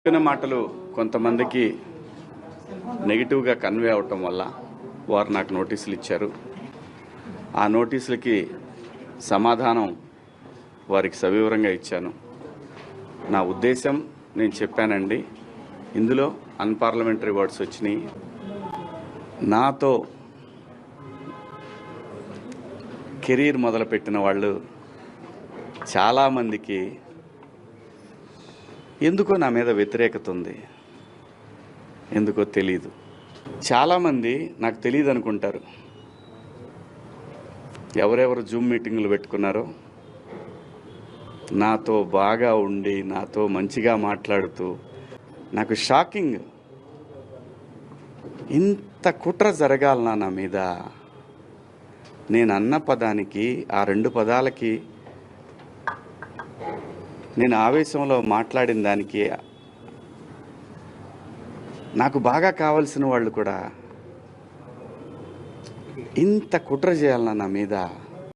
చెప్పిన మాటలు కొంతమందికి నెగిటివ్గా కన్వే అవటం వల్ల వారు నాకు నోటీసులు ఇచ్చారు. ఆ నోటీసులకి సమాధానం వారికి సవివరంగా ఇచ్చాను. నా ఉద్దేశం నేను చెప్పానండి. ఇందులో అన్పార్లమెంటరీ వర్డ్స్ వచ్చినాయి. నాతో కెరీర్ మొదలుపెట్టిన వాళ్ళు చాలామందికి ఎందుకో నా మీద వ్యతిరేకత ఉంది. ఎందుకో తెలీదు. చాలామంది నాకు తెలియదు అనుకుంటారు. ఎవరెవరు జూమ్ మీటింగులు పెట్టుకున్నారో, నాతో బాగా ఉండి నాతో మంచిగా మాట్లాడుతూ, నాకు షాకింగ్, ఇంత కుట్ర జరగాలనా నా మీద? నేను అన్న పదానికి, ఆ 2 పదాలకి, నేను ఆవేశంలో మాట్లాడిన దానికి నాకు బాగా కావాల్సిన వాళ్ళు కూడా ఇంత కుట్ర చేయాలన్నా నా మీద?